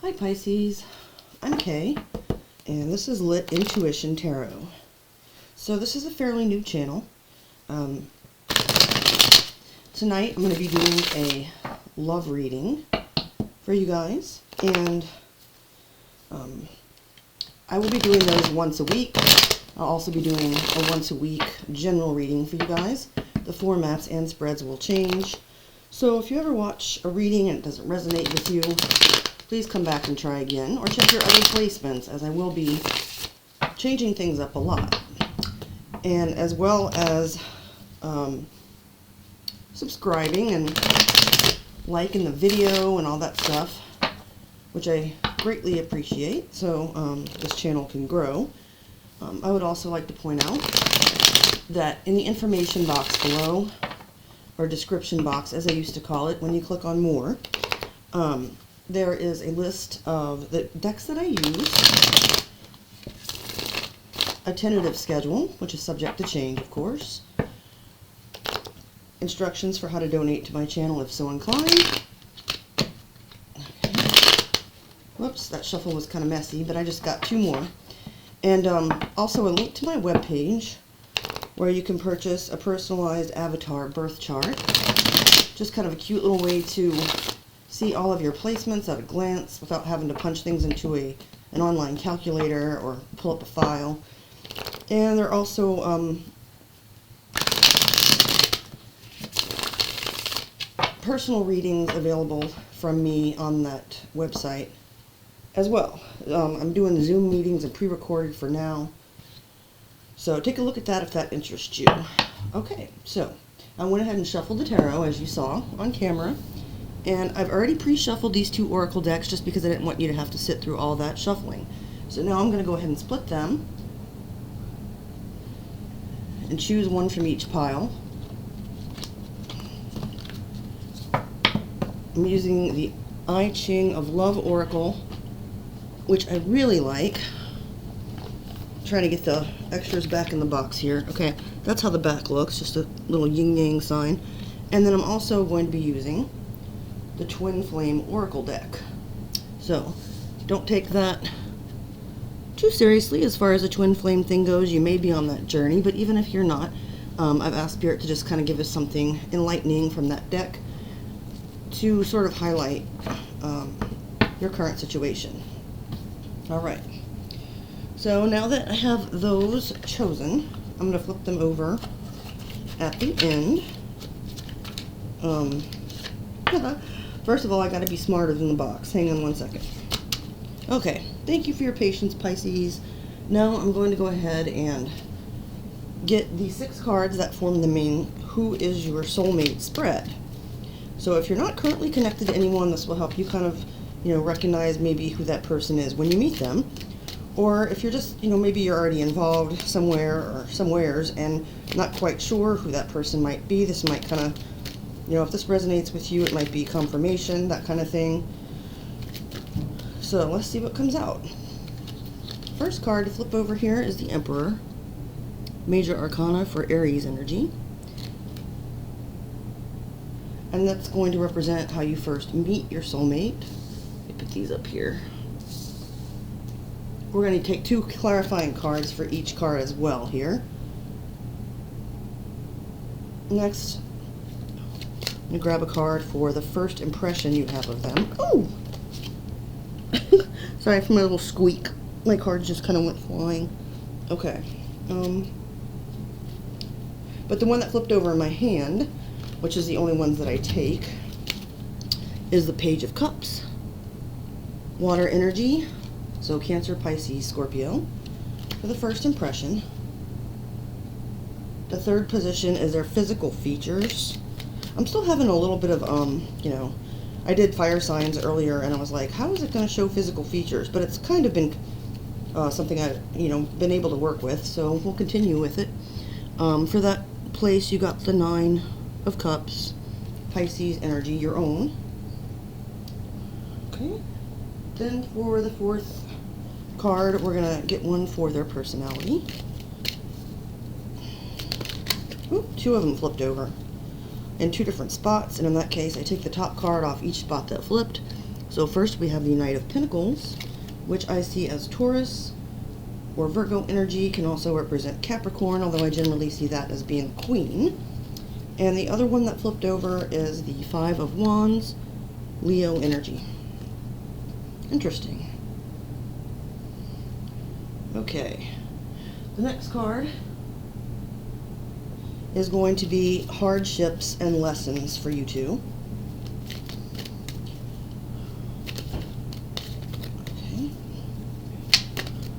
Hi Pisces, I'm Kay, and this is Lit Intuition Tarot. So this is a fairly new channel. Tonight I'm going to be doing a love reading for you guys, and I will be doing those once a week. I'll also be doing a once a week general reading for you guys. The formats and spreads will change. So if you ever watch a reading and it doesn't resonate with you, please come back and try again, or check your other placements, as I will be changing things up a lot. And as well as subscribing and liking the video and all that stuff, which I greatly appreciate, so this channel can grow. I would also like to point out that in the information box below, or description box as I used to call it, when you click on more, there is a list of the decks that I use, a tentative schedule, which is subject to change, of course, instructions for how to donate to my channel if so inclined. Okay. Whoops, that shuffle was kind of messy, but I just got two more. And also a link to my webpage where you can purchase a personalized avatar birth chart. Just kind of a cute little way to see all of your placements at a glance without having to punch things into an online calculator or pull up a file. And there are also personal readings available from me on that website as well. I'm doing Zoom meetings and pre-recorded for now. So take a look at that if that interests you. Okay, so I went ahead and shuffled the tarot, as you saw on camera. And I've already pre-shuffled these two oracle decks just because I didn't want you to have to sit through all that shuffling. So now I'm going to go ahead and split them and choose one from each pile. I'm using the I Ching of Love Oracle, which I really like. Trying to get the extras back in the box here. Okay, that's how the back looks, just a little yin-yang sign. And then I'm also going to be using the Twin Flame Oracle deck. So don't take that too seriously as far as the Twin Flame thing goes. You may be on that journey, but even if you're not, I've asked Spirit to just kind of give us something enlightening from that deck to sort of highlight your current situation. All right. So now that I have those chosen, I'm going to flip them over at the end. First of all, I got to be smarter than the box. Hang on one second. Okay, thank you for your patience, Pisces. Now I'm going to go ahead and get the 6 cards that form the main Who is Your Soulmate spread. So if you're not currently connected to anyone, this will help you kind of, recognize maybe who that person is when you meet them. Or if you're just, maybe you're already involved somewhere or somewheres and not quite sure who that person might be, this might kind of, if this resonates with you, it might be confirmation, that kind of thing. So let's see what comes out. First card to flip over here is the Emperor, Major Arcana for Aries energy. And that's going to represent how you first meet your soulmate. Let me put these up here. We're going to take 2 clarifying cards for each card as well here. Next, I'm going to grab a card for the first impression you have of them. Oh! Sorry for my little squeak. My cards just kind of went flying. Okay. But the one that flipped over in my hand, which is the only ones that I take, is the Page of Cups. Water energy. So Cancer, Pisces, Scorpio, for the first impression. The third position is their physical features. I'm still having a little bit of, I did fire signs earlier and I was like, how is it going to show physical features? But it's kind of been something I've, been able to work with, so we'll continue with it. For that place, you got the 9 of Cups, Pisces energy, your own. Okay. Then for the 4th card, we're going to get one for their personality. Ooh, 2 of them flipped over in 2 different spots, and in that case I take the top card off each spot that flipped So first we have the Knight of Pentacles, which I see as Taurus or Virgo energy, can also represent Capricorn, although I generally see that as being the Queen. And the other one that flipped over is the Five of Wands, Leo energy. Interesting. Okay, the next card is going to be hardships and lessons for you two. Okay.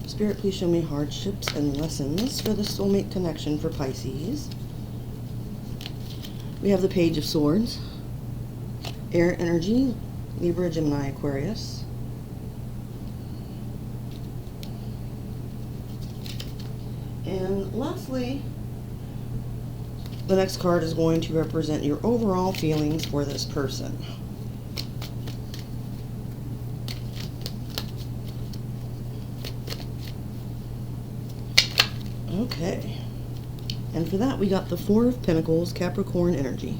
Spirit, please show me hardships and lessons for the soulmate connection for Pisces. We have the Page of Swords, air energy, Libra, Gemini, Aquarius. And lastly, the next card is going to represent your overall feelings for this person. Okay. And for that, we got the Four of Pentacles, Capricorn energy.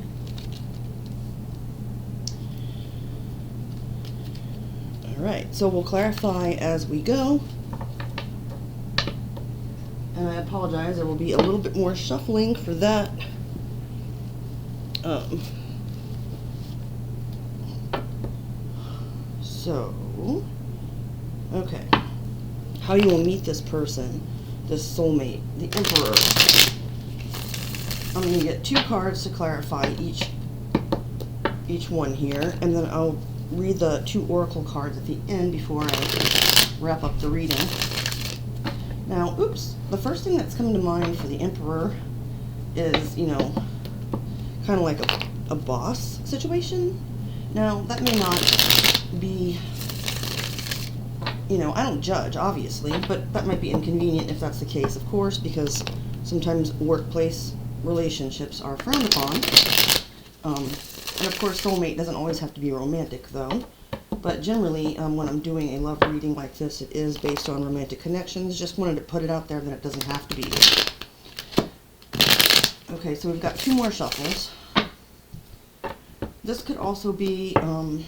Alright, so we'll clarify as we go. And I apologize, there will be a little bit more shuffling for that. Okay. How you will meet this person, this soulmate, the Emperor. I'm going to get 2 cards to clarify each one here, and then I'll read the 2 oracle cards at the end before I wrap up the reading. Now, the first thing that's coming to mind for the Emperor is, you know, kind of like a boss situation. Now, that may not be, you know, I don't judge, obviously, but that might be inconvenient if that's the case, of course, because sometimes workplace relationships are frowned upon. And of course, soulmate doesn't always have to be romantic, though. But generally, when I'm doing a love reading like this, it is based on romantic connections. Just wanted to put it out there that it doesn't have to be. Okay, so we've got 2 more shuffles. This could also be, I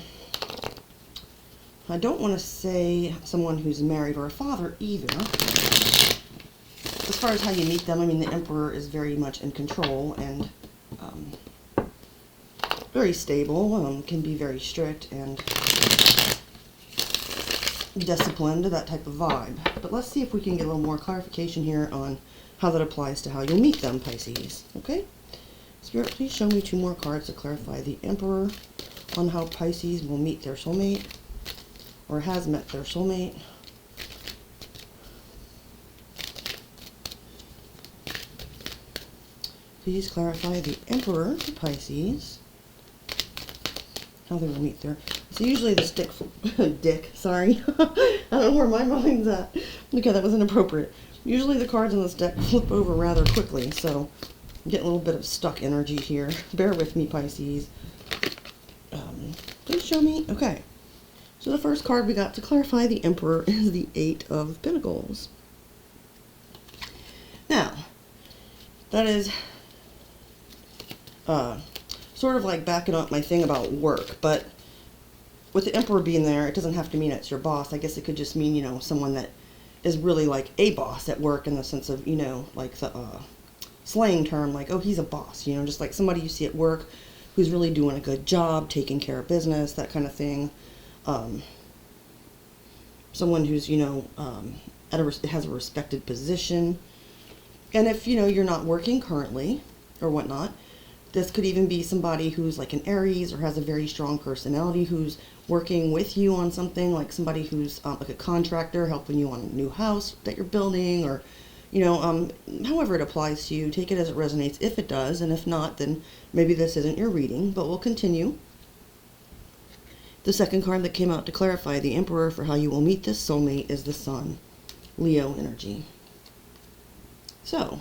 don't want to say someone who's married or a father either. As far as how you meet them, I mean, the Emperor is very much in control and very stable, can be very strict and disciplined, that type of vibe. But let's see if we can get a little more clarification here on how that applies to how you'll meet them, Pisces. Okay? Spirit, please show me 2 more cards to clarify the Emperor on how Pisces will meet their soulmate, or has met their soulmate. Please clarify the Emperor to Pisces, how they will meet their... So usually this sorry. I don't know where my mind's at. Okay, that was inappropriate. Usually the cards on this deck flip over rather quickly, so I'm getting a little bit of stuck energy here. Bear with me, Pisces. Please show me. Okay. So the first card we got to clarify the Emperor is the 8 of Pentacles. Now, that is sort of like backing up my thing about work, but with the Emperor being there, it doesn't have to mean it's your boss. I guess it could just mean, you know, someone that is really like a boss at work, in the sense of, you know, like the slang term, like, oh, he's a boss, you know, just like somebody you see at work who's really doing a good job, taking care of business, that kind of thing. Someone who's, you know, has a respected position. And if, you know, you're not working currently or whatnot, this could even be somebody who's like an Aries or has a very strong personality who's working with you on something, like somebody who's like a contractor helping you on a new house that you're building, or, you know, however it applies to you. Take it as it resonates if it does, and if not, then maybe this isn't your reading, but we'll continue. The second card that came out to clarify the Emperor for how you will meet this soulmate is the Sun, Leo energy. So,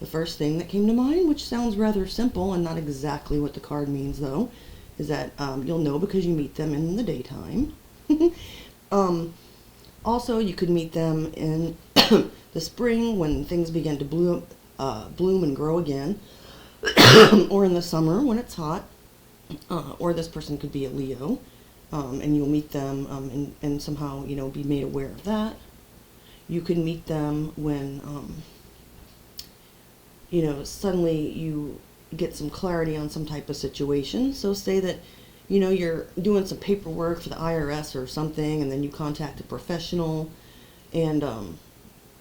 the first thing that came to mind, which sounds rather simple and not exactly what the card means though, is that you'll know because you meet them in the daytime. Also, you could meet them in the spring when things begin to bloom and grow again, or in the summer when it's hot, or this person could be a Leo. and you'll meet them and somehow, you know, be made aware of that. You can meet them when, you know, suddenly you get some clarity on some type of situation. So say that, you know, you're doing some paperwork for the IRS or something, and then you contact a professional, and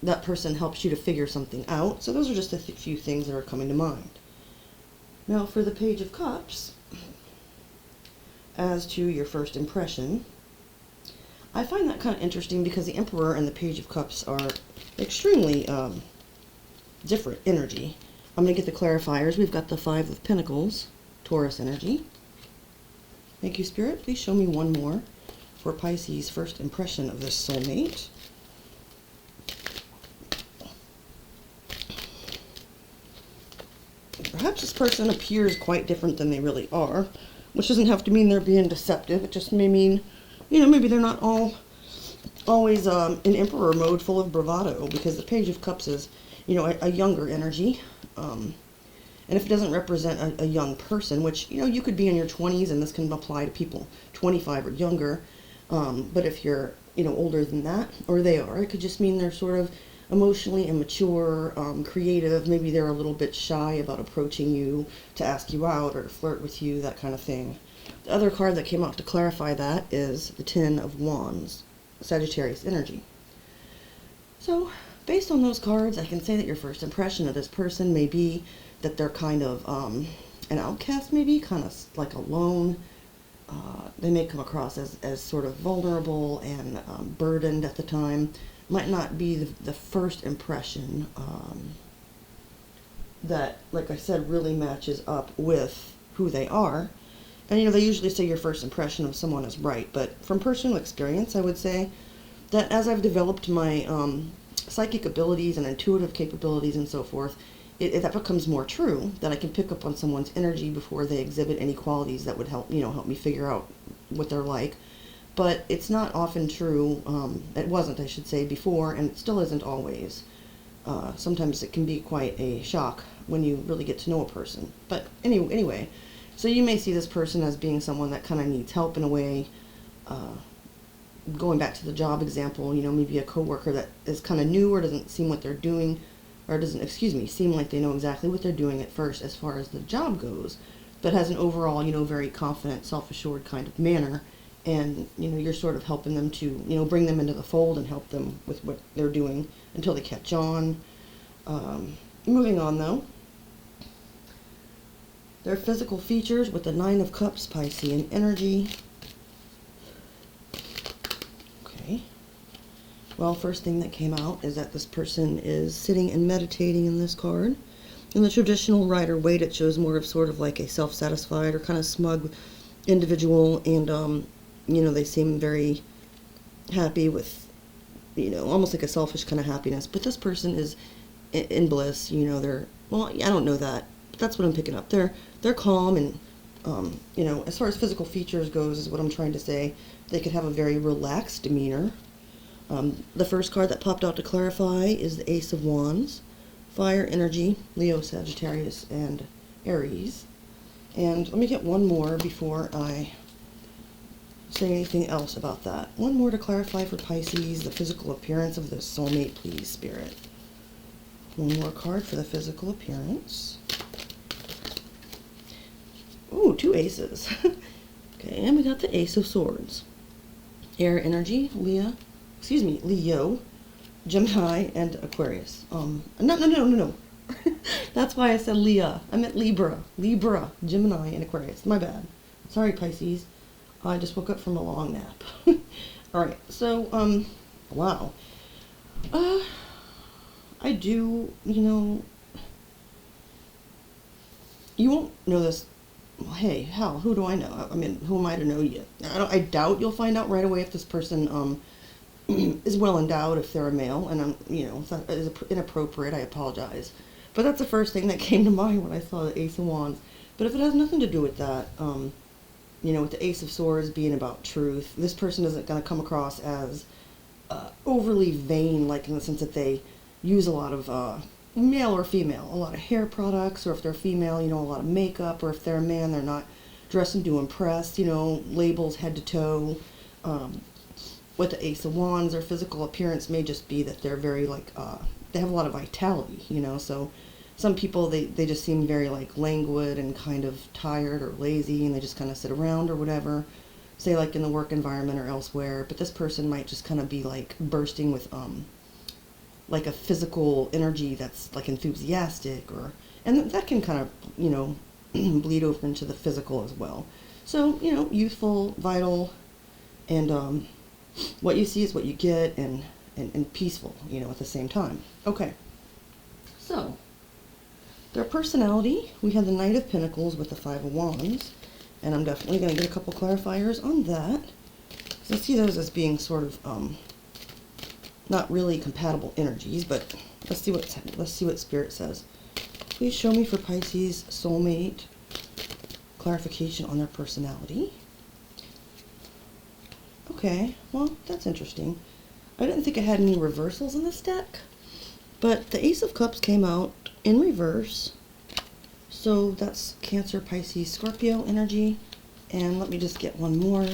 that person helps you to figure something out. So those are just a few things that are coming to mind. Now for the Page of Cups, as to your first impression, I find that kind of interesting because the Emperor and the Page of Cups are extremely different energy. I'm going to get the clarifiers. We've got the Five of Pentacles, Taurus energy. Thank you, Spirit. Please show me one more for Pisces' first impression of this soulmate. Perhaps this person appears quite different than they really are, which doesn't have to mean they're being deceptive. It just may mean, you know, maybe they're not always in Emperor mode full of bravado, because the Page of Cups is, you know, a younger energy. And if it doesn't represent a young person, which, you know, you could be in your 20s, and this can apply to people 25 or younger, but if you're, you know, older than that, or they are, it could just mean they're sort of emotionally immature, creative. Maybe they're a little bit shy about approaching you to ask you out or to flirt with you, that kind of thing. The other card that came out to clarify that is the Ten of Wands, Sagittarius energy. So, based on those cards, I can say that your first impression of this person may be that they're kind of an outcast, maybe, kind of like alone. They may come across as sort of vulnerable and burdened at the time. Might not be the first impression that, like I said, really matches up with who they are. And, you know, they usually say your first impression of someone is right, but from personal experience, I would say that as I've developed my psychic abilities and intuitive capabilities and so forth, that becomes more true, that I can pick up on someone's energy before they exhibit any qualities that would help, you know, help me figure out what they're like. But it's not often true. It wasn't, I should say, before, and it still isn't always. Sometimes it can be quite a shock when you really get to know a person. But anyway, so you may see this person as being someone that kind of needs help in a way. Going back to the job example, you know, maybe a coworker that is kind of new or doesn't seem what they're doing, or doesn't, seem like they know exactly what they're doing at first as far as the job goes, but has an overall, you know, very confident, self-assured kind of manner. And, you know, you're sort of helping them to, you know, bring them into the fold and help them with what they're doing until they catch on. Moving on, though. Their physical features with the Nine of Cups, Piscean energy. Okay. Well, first thing that came out is that this person is sitting and meditating in this card. In the traditional Rider-Waite, it shows more of sort of like a self-satisfied or kind of smug individual, and you know, they seem very happy with, you know, almost like a selfish kind of happiness. But this person is in bliss, you know, well, I don't know that, but that's what I'm picking up. They're calm, and, you know, as far as physical features goes, is what I'm trying to say. They could have a very relaxed demeanor. The first card that popped out to clarify is the Ace of Wands, fire energy, Leo, Sagittarius, and Aries. And let me get one more before I say anything else about that. One more to clarify for Pisces, the physical appearance of the soulmate, please, Spirit. One more card for the physical appearance. Ooh, two aces. Okay, and we got the Ace of Swords. Air energy, Leo, Gemini, and Aquarius. No. That's why I said Leah. I meant Libra, Gemini, and Aquarius. My bad. Sorry, Pisces. I just woke up from a long nap. Alright, so, wow. I do, you know, you won't know this. Well, hey, hell, who do I know? I mean, who am I to know yet? I doubt you'll find out right away if this person, is well endowed, if they're a male, and, you know, if that is inappropriate, I apologize. But that's the first thing that came to mind when I saw the Ace of Wands. But if it has nothing to do with that, you know, with the Ace of Swords being about truth, this person isn't going to come across as overly vain, like in the sense that they use a lot of, male or female, a lot of hair products, or if they're female, you know, a lot of makeup, or if they're a man, they're not dressing to impress, you know, labels head to toe. With the Ace of Wands, their physical appearance may just be that they're very like, they have a lot of vitality, you know, so some people, they just seem very like languid and kind of tired or lazy, and they just kind of sit around or whatever, say like in the work environment or elsewhere. But this person might just kind of be like bursting with like a physical energy that's like enthusiastic, or, and that can kind of, you know, bleed over into the physical as well. So, you know, youthful, vital, and what you see is what you get, and peaceful, you know, at the same time. Okay, so their personality, we have the Knight of Pentacles with the Five of Wands, and I'm definitely going to get a couple clarifiers on that, because I see those as being sort of not really compatible energies, but let's see what Spirit says. Please show me for Pisces soulmate clarification on their personality. Okay, well, that's interesting. I didn't think I had any reversals in this deck, but the Ace of Cups came out in reverse, so that's Cancer, Pisces, Scorpio energy. And let me just get one more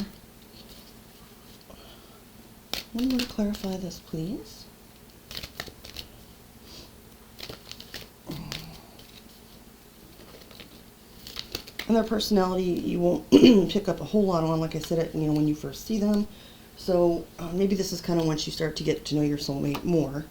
to clarify this, please. And their personality, you won't pick up a whole lot on, like I said, you know, when you first see them. So maybe this is kind of once you start to get to know your soulmate more.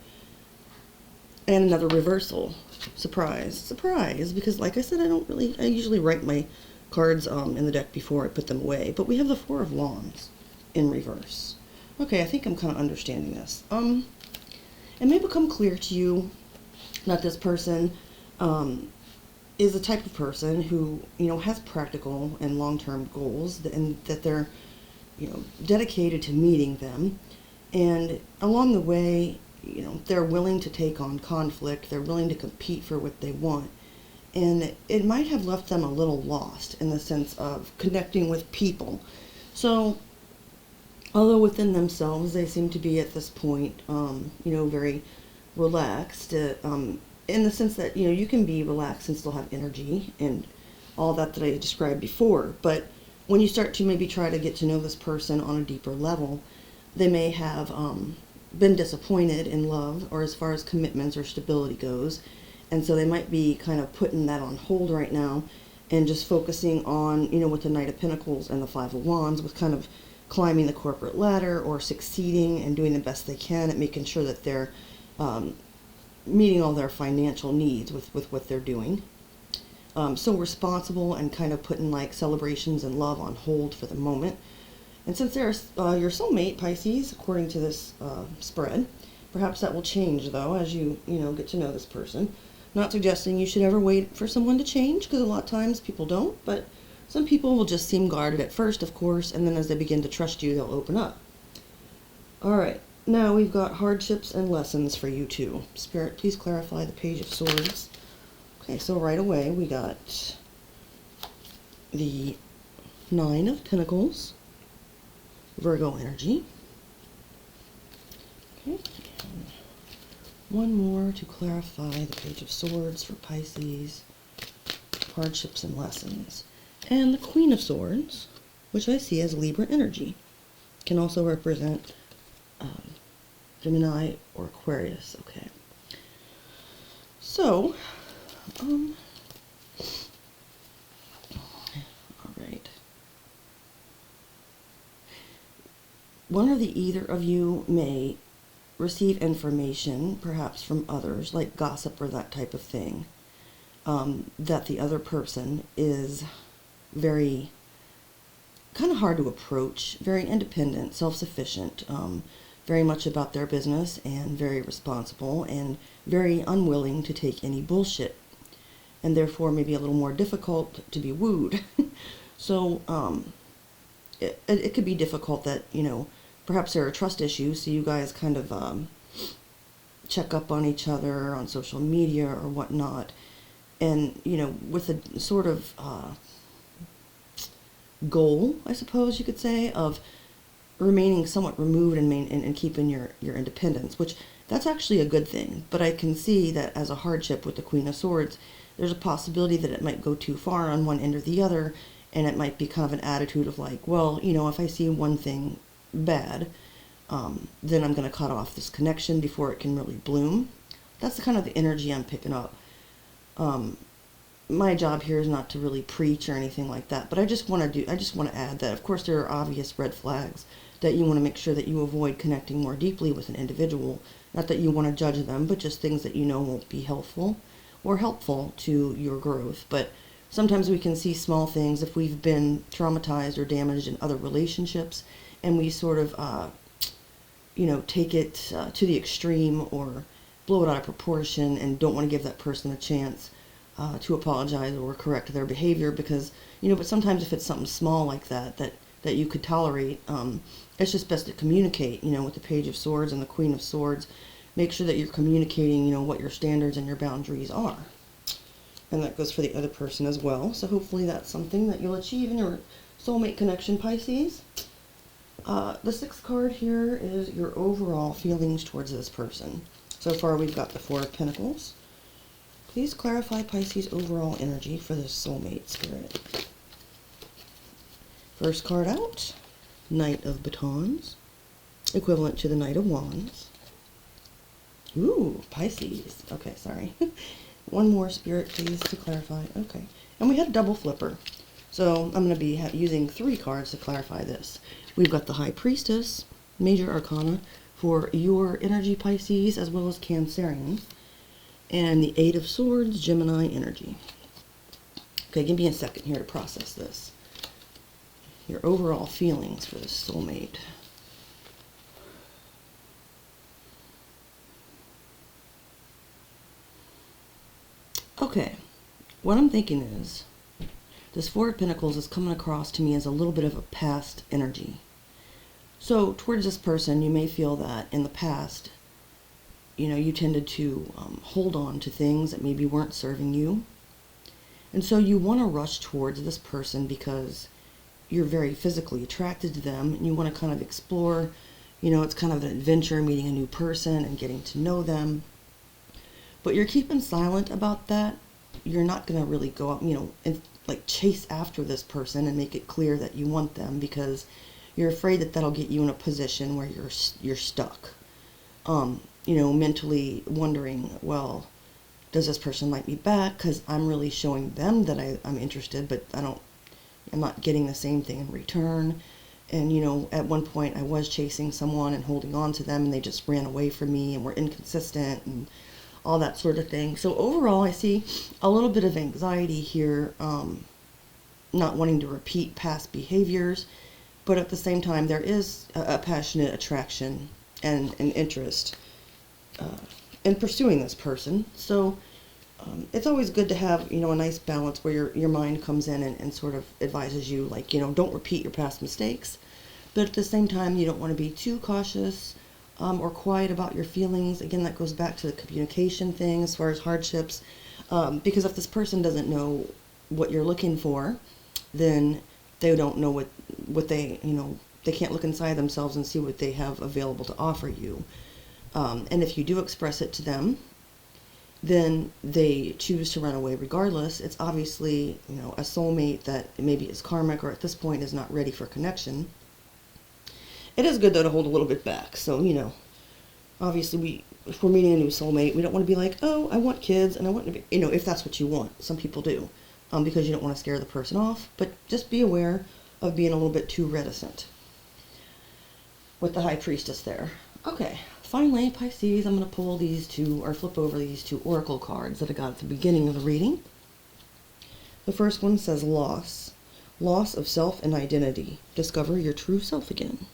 And another reversal. Surprise, surprise, because like I said, I usually write my cards in the deck before I put them away. But we have the Four of Wands in reverse. Okay, I think I'm kind of understanding this. It may become clear to you that this person is the type of person who, you know, has practical and long-term goals, and that they're, you know, dedicated to meeting them. And along the way, you know, they're willing to take on conflict, they're willing to compete for what they want. And it might have left them a little lost in the sense of connecting with people. So, although within themselves they seem to be at this point, you know, very relaxed, in the sense that, you know, you can be relaxed and still have energy and all that I described before. But when you start to maybe try to get to know this person on a deeper level, they may have been disappointed in love, or as far as commitments or stability goes. And so they might be kind of putting that on hold right now and just focusing on, you know, with the Knight of Pentacles and the Five of Wands, with kind of climbing the corporate ladder or succeeding and doing the best they can at making sure that they're meeting all their financial needs with what they're doing. So responsible, and kind of putting like celebrations and love on hold for the moment. And since they're your soulmate, Pisces, according to this spread, perhaps that will change though as you know, get to know this person. Not suggesting you should ever wait for someone to change, because a lot of times people don't, but some people will just seem guarded at first, of course, and then as they begin to trust you, they'll open up. Alright, now we've got hardships and lessons for you too. Spirit, please clarify the Page of Swords. Okay, so right away we got the Nine of Pentacles, Virgo energy. Okay, and one more to clarify the Page of Swords for Pisces, hardships and lessons. And the Queen of Swords, which I see as Libra energy, can also represent Gemini or Aquarius. Okay. So, all right. One or the either of you may receive information, perhaps from others, like gossip or that type of thing, that the other person is very kind of hard to approach, very independent, self-sufficient, very much about their business, and very responsible, and very unwilling to take any bullshit, and therefore maybe a little more difficult to be wooed. So it could be difficult that, you know, perhaps there are trust issues, so you guys kind of check up on each other on social media or whatnot, and, you know, with a sort of goal, I suppose you could say, of remaining somewhat removed and keeping your independence, which that's actually a good thing. But I can see that as a hardship with the Queen of Swords, there's a possibility that it might go too far on one end or the other, And it might be kind of an attitude of like, well, you know, if I see one thing bad, then I'm going to cut off this connection before it can really bloom. That's the kind of the energy I'm picking up. My job here is not to really preach or anything like that, but I just want to add that, of course, there are obvious red flags that you want to make sure that you avoid connecting more deeply with an individual. Not that you want to judge them, but just things that you know won't be helpful or helpful to your growth. But sometimes we can see small things if we've been traumatized or damaged in other relationships, and we sort of, you know, take it to the extreme or blow it out of proportion and don't want to give that person a chance to apologize or correct their behavior, because, you know, but sometimes if it's something small like that you could tolerate, it's just best to communicate, you know, with the Page of Swords and the Queen of Swords. Make sure that you're communicating, you know, what your standards and your boundaries are. And that goes for the other person as well. So hopefully that's something that you'll achieve in your soulmate connection, Pisces. The sixth card here is your overall feelings towards this person. So far we've got the Four of Pentacles. Please clarify Pisces' overall energy for this soulmate spirit. First card out, Knight of Batons, equivalent to the Knight of Wands. Ooh, Pisces. Okay, sorry. One more, Spirit, please, to clarify. Okay. And we had a double flipper. So I'm going to be using 3 cards to clarify this. We've got the High Priestess, Major Arcana, for your energy, Pisces, as well as Cancerian. And the Eight of Swords, Gemini energy. Okay, give me a second here to process this. Your overall feelings for this soulmate. Okay, what I'm thinking is, this Four of Pentacles is coming across to me as a little bit of a past energy. So towards this person, you may feel that in the past, you know, you tended to hold on to things that maybe weren't serving you. And so you want to rush towards this person because you're very physically attracted to them, and you want to kind of explore, you know, it's kind of an adventure, meeting a new person and getting to know them. But you're keeping silent about that. You're not going to really go out, you know, and like chase after this person and make it clear that you want them, because you're afraid that that'll get you in a position where you're stuck. You know, mentally wondering, well, does this person like me back? Because I'm really showing them that I'm interested, but I'm not getting the same thing in return. And, you know, at one point I was chasing someone and holding on to them, and they just ran away from me and were inconsistent and all that sort of thing. So overall, I see a little bit of anxiety here, not wanting to repeat past behaviors, but at the same time, there is a passionate attraction and an interest in pursuing this person. So it's always good to have, you know, a nice balance where your mind comes in and sort of advises you, like, you know, don't repeat your past mistakes, but at the same time, you don't want to be too cautious or quiet about your feelings. Again, that goes back to the communication thing as far as hardships, because if this person doesn't know what you're looking for, then they don't know what they, you know, they can't look inside themselves and see what they have available to offer you. And if you do express it to them, then they choose to run away regardless. It's obviously, you know, a soulmate that maybe is karmic or at this point is not ready for connection. It is good, though, to hold a little bit back. So, you know, obviously if we're meeting a new soulmate, we don't want to be like, oh, I want kids and I want to be, you know, if that's what you want. Some people do, because you don't want to scare the person off. But just be aware of being a little bit too reticent with the High Priestess there. Okay, finally, Pisces, I'm going to pull these two, or flip over these 2 oracle cards that I got at the beginning of the reading. The first one says loss. Loss of self and identity. Discover your true self again.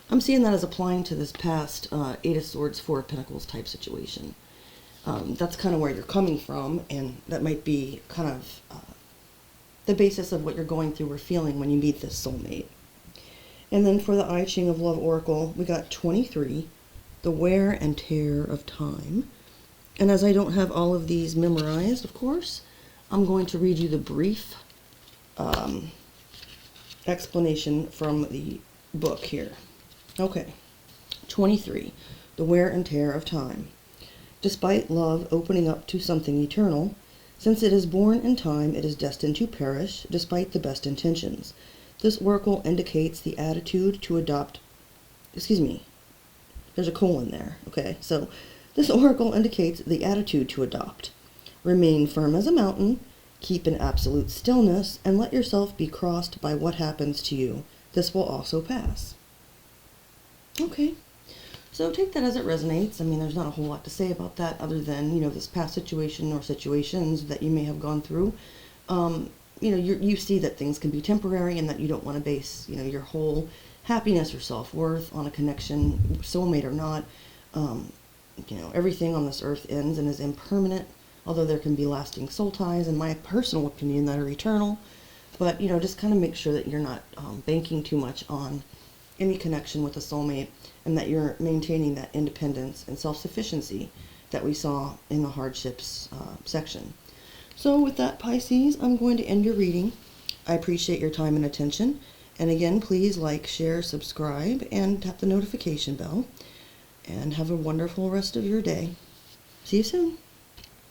I'm seeing that as applying to this past Eight of Swords, Four of Pentacles type situation. That's kind of where you're coming from, and that might be kind of the basis of what you're going through or feeling when you meet this soulmate. And then for the I Ching of Love Oracle, we got 23, the wear and tear of time. And as I don't have all of these memorized, of course, I'm going to read you the brief explanation from the book here. Okay, 23, the wear and tear of time. Despite love opening up to something eternal, Since it is born in time, it is destined to perish, despite the best intentions. This oracle indicates the attitude to adopt, excuse me, there's a colon there, okay? So, this oracle indicates the attitude to adopt. Remain firm as a mountain, keep in absolute stillness, and let yourself be crossed by what happens to you. This will also pass. Okay. So take that as it resonates. I mean, there's not a whole lot to say about that other than, you know, this past situation or situations that you may have gone through. You know, you see that things can be temporary and that you don't want to base, you know, your whole happiness or self-worth on a connection, soulmate or not. You know, everything on this earth ends and is impermanent, although there can be lasting soul ties, in my personal opinion, that are eternal. But, you know, just kind of make sure that you're not banking too much on any connection with a soulmate, and that you're maintaining that independence and self-sufficiency that we saw in the hardships section. So with that, Pisces, I'm going to end your reading. I appreciate your time and attention. And again, please like, share, subscribe, and tap the notification bell. And have a wonderful rest of your day. See you soon.